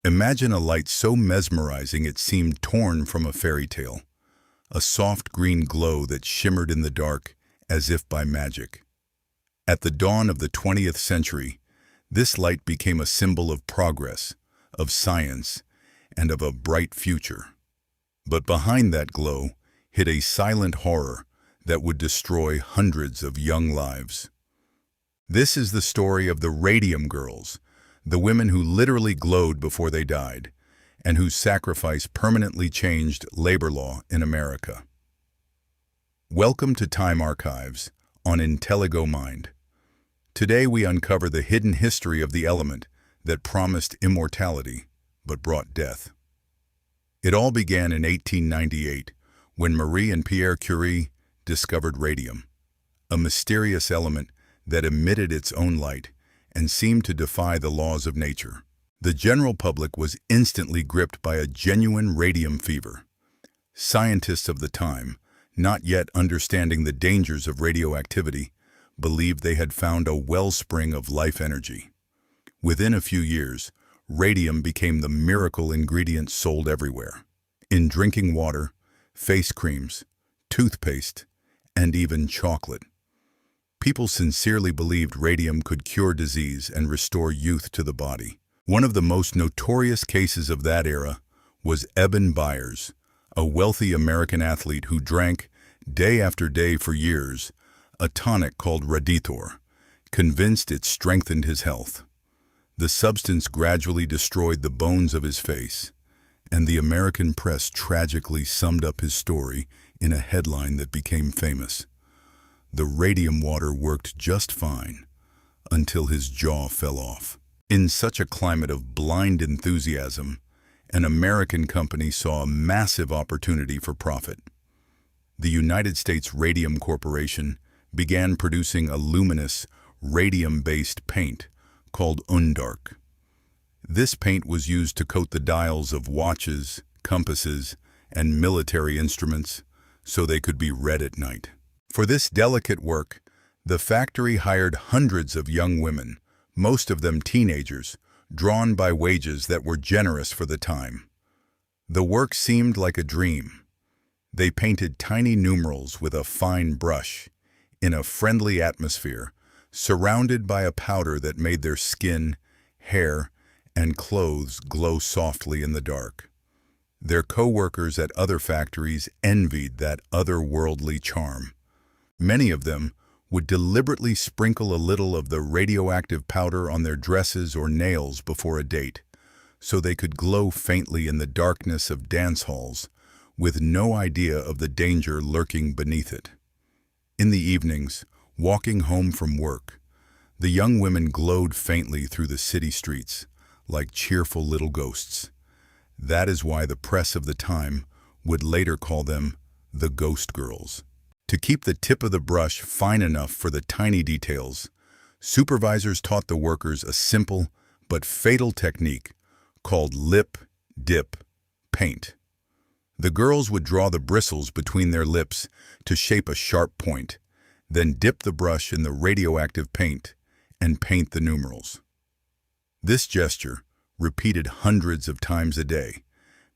Imagine a light so mesmerizing it seemed torn from a fairy tale, a soft green glow that shimmered in the dark as if by magic. At the dawn of the 20th century, this light became a symbol of progress, of science, and of a bright future. But behind that glow hid a silent horror that would destroy hundreds of young lives. This is the story of the Radium Girls, the women who literally glowed before they died, and whose sacrifice permanently changed labor law in America. Welcome to Time Archives on Intelligo Mind. Today we uncover the hidden history of the element that promised immortality but brought death. It all began in 1898 when Marie and Pierre Curie discovered radium, a mysterious element that emitted its own light and seemed to defy the laws of nature. The general public was instantly gripped by a genuine radium fever. Scientists of the time, not yet understanding the dangers of radioactivity, believed they had found a wellspring of life energy. Within a few years, radium became the miracle ingredient sold everywhere. In drinking water, face creams, toothpaste, and even chocolate. People sincerely believed radium could cure disease and restore youth to the body. One of the most notorious cases of that era was Eben Byers, a wealthy American athlete who drank, day after day for years, a tonic called Raditor, convinced it strengthened his health. The substance gradually destroyed the bones of his face, and the American press tragically summed up his story in a headline that became famous. The radium water worked just fine until his jaw fell off. In such a climate of blind enthusiasm, an American company saw a massive opportunity for profit. The United States Radium Corporation began producing a luminous, radium-based paint called Undark. This paint was used to coat the dials of watches, compasses, and military instruments so they could be read at night. For this delicate work, the factory hired hundreds of young women, most of them teenagers, drawn by wages that were generous for the time. The work seemed like a dream. They painted tiny numerals with a fine brush, in a friendly atmosphere, surrounded by a powder that made their skin, hair, and clothes glow softly in the dark. Their co-workers at other factories envied that otherworldly charm. Many of them would deliberately sprinkle a little of the radioactive powder on their dresses or nails before a date, so they could glow faintly in the darkness of dance halls, with no idea of the danger lurking beneath it. In the evenings, walking home from work, the young women glowed faintly through the city streets, like cheerful little ghosts. That is why the press of the time would later call them the Ghost Girls. To keep the tip of the brush fine enough for the tiny details, supervisors taught the workers a simple but fatal technique called lip, dip, paint. The girls would draw the bristles between their lips to shape a sharp point, then dip the brush in the radioactive paint and paint the numerals. This gesture, repeated hundreds of times a day,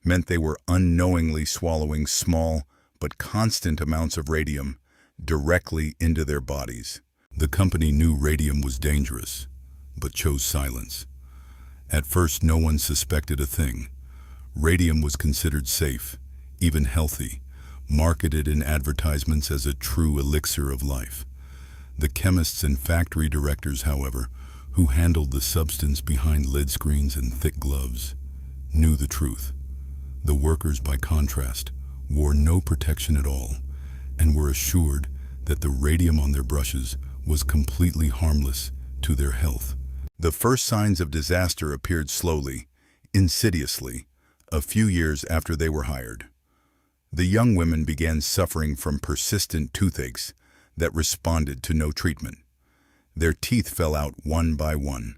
meant they were unknowingly swallowing small but constant amounts of radium directly into their bodies. The company knew radium was dangerous, but chose silence. At first, no one suspected a thing. Radium was considered safe, even healthy, marketed in advertisements as a true elixir of life. The chemists and factory directors, however, who handled the substance behind lid screens and thick gloves, knew the truth. The workers, by contrast, wore no protection at all, and were assured that the radium on their brushes was completely harmless to their health. The first signs of disaster appeared slowly, insidiously, a few years after they were hired. The young women began suffering from persistent toothaches that responded to no treatment. Their teeth fell out one by one,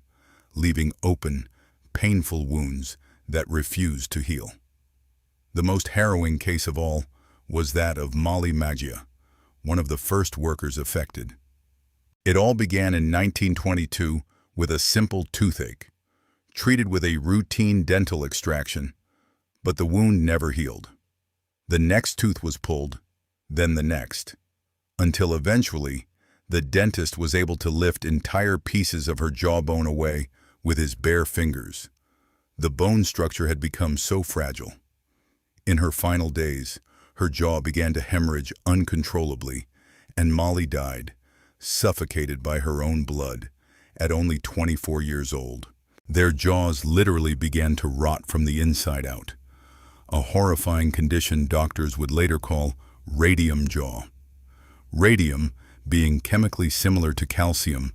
leaving open, painful wounds that refused to heal. The most harrowing case of all was that of Molly Maggia, one of the first workers affected. It all began in 1922 with a simple toothache. treated with a routine dental extraction, but the wound never healed. The next tooth was pulled, then the next, until eventually the dentist was able to lift entire pieces of her jawbone away with his bare fingers. The bone structure had become so fragile. In her final days, her jaw began to hemorrhage uncontrollably, and Molly died, suffocated by her own blood, at only 24 years old. Their jaws literally began to rot from the inside out, a horrifying condition doctors would later call radium jaw. Radium, being chemically similar to calcium,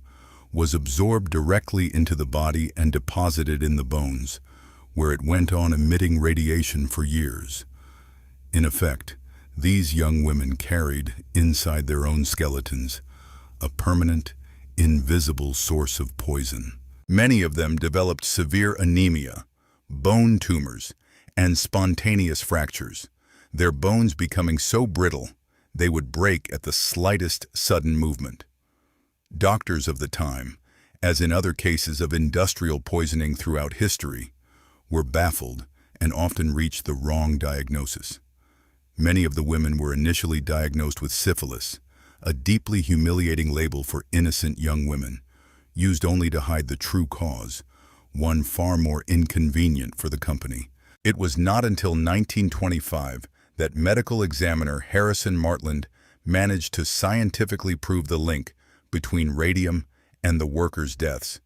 was absorbed directly into the body and deposited in the bones, where it went on emitting radiation for years. In effect, these young women carried, inside their own skeletons, a permanent, invisible source of poison. Many of them developed severe anemia, bone tumors, and spontaneous fractures, their bones becoming so brittle they would break at the slightest sudden movement. Doctors of the time, as in other cases of industrial poisoning throughout history, were baffled and often reached the wrong diagnosis. Many of the women were initially diagnosed with syphilis, a deeply humiliating label for innocent young women, used only to hide the true cause, one far more inconvenient for the company. It was not until 1925 that medical examiner Harrison Martland managed to scientifically prove the link between radium and the workers' deaths.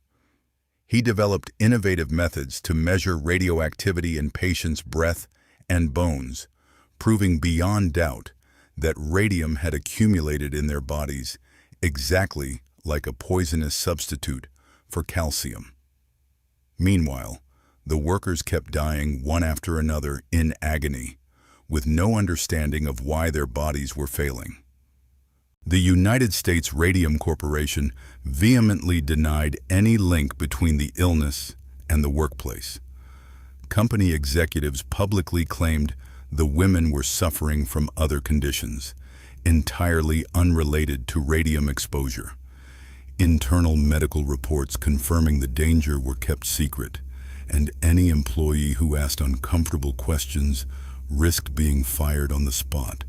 He developed innovative methods to measure radioactivity in patients' breath and bones, proving beyond doubt that radium had accumulated in their bodies exactly like a poisonous substitute for calcium. Meanwhile, the workers kept dying one after another in agony, with no understanding of why their bodies were failing. The United States Radium Corporation vehemently denied any link between the illness and the workplace. Company executives publicly claimed the women were suffering from other conditions, entirely unrelated to radium exposure. Internal medical reports confirming the danger were kept secret, and any employee who asked uncomfortable questions risked being fired on the spot,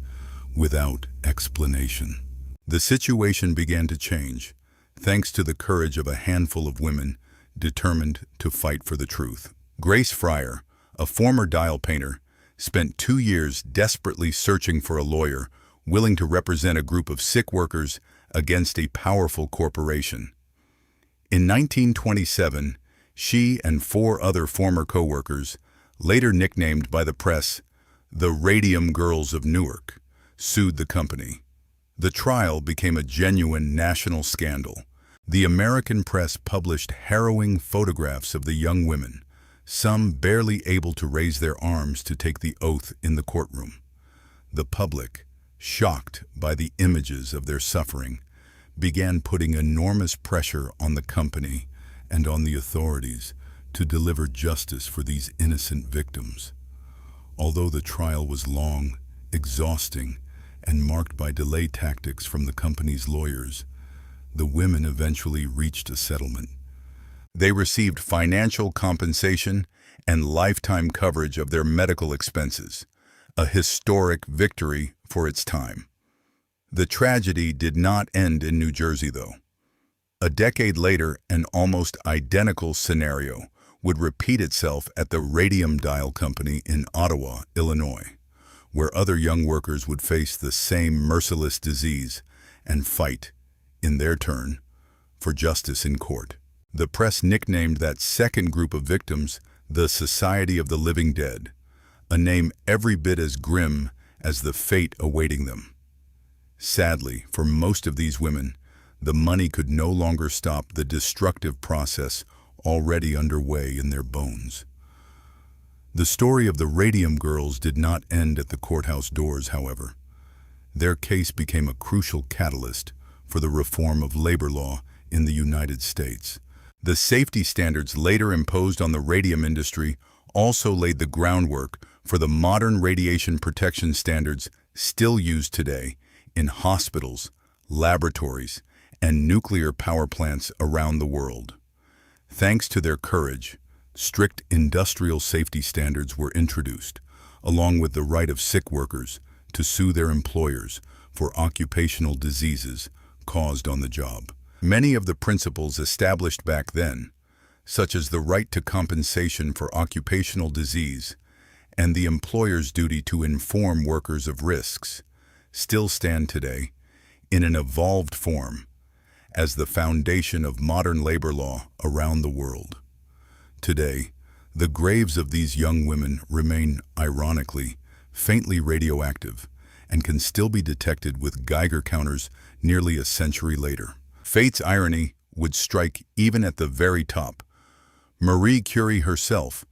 without explanation. The situation began to change, thanks to the courage of a handful of women determined to fight for the truth. Grace Fryer, a former dial painter, spent 2 years desperately searching for a lawyer willing to represent a group of sick workers against a powerful corporation. In 1927, she and 4 other former co-workers, later nicknamed by the press the Radium Girls of Newark, sued the company. The trial became a genuine national scandal. The American press published harrowing photographs of the young women, some barely able to raise their arms to take the oath in the courtroom. The public, shocked by the images of their suffering, began putting enormous pressure on the company and on the authorities to deliver justice for these innocent victims. Although the trial was long, exhausting, and marked by delay tactics from the company's lawyers, the women eventually reached a settlement. They received financial compensation and lifetime coverage of their medical expenses, a historic victory for its time. The tragedy did not end in New Jersey, though. A decade later, an almost identical scenario would repeat itself at the Radium Dial Company in Ottawa, Illinois, where other young workers would face the same merciless disease and fight, in their turn, for justice in court. The press nicknamed that second group of victims the Society of the Living Dead, a name every bit as grim as the fate awaiting them. Sadly, for most of these women, the money could no longer stop the destructive process already underway in their bones. The story of the Radium Girls did not end at the courthouse doors, however. Their case became a crucial catalyst for the reform of labor law in the United States. The safety standards later imposed on the radium industry also laid the groundwork for the modern radiation protection standards still used today in hospitals, laboratories, and nuclear power plants around the world. Thanks to their courage, strict industrial safety standards were introduced, along with the right of sick workers to sue their employers for occupational diseases caused on the job. Many of the principles established back then, such as the right to compensation for occupational disease and the employer's duty to inform workers of risks, still stand today in an evolved form as the foundation of modern labor law around the world. Today, the graves of these young women remain, ironically, faintly radioactive and can still be detected with Geiger counters nearly a century later. Fate's irony would strike even at the very top. Marie Curie herself,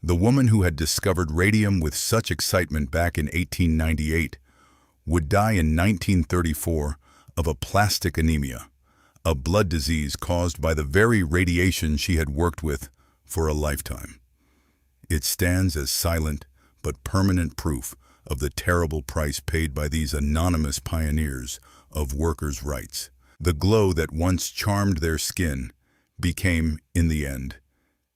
the woman who had discovered radium with such excitement back in 1898, would die in 1934 of aplastic anemia, a blood disease caused by the very radiation she had worked with for a lifetime. It stands as silent but permanent proof of the terrible price paid by these anonymous pioneers of workers' rights. The glow that once charmed their skin became, in the end,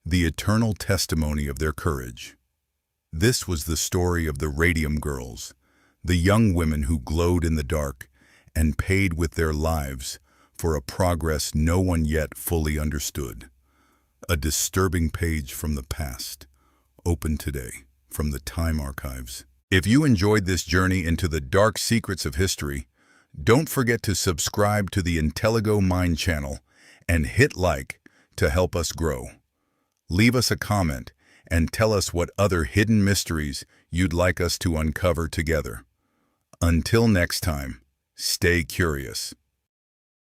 the eternal testimony of their courage. This was the story of the Radium Girls, the young women who glowed in the dark and paid with their lives for a progress no one yet fully understood. A disturbing page from the past, open today from the Time Archives. If you enjoyed this journey into the dark secrets of history, don't forget to subscribe to the Intelligo Mind channel and hit like to help us grow. Leave us a comment and tell us what other hidden mysteries you'd like us to uncover together. Until next time, stay curious.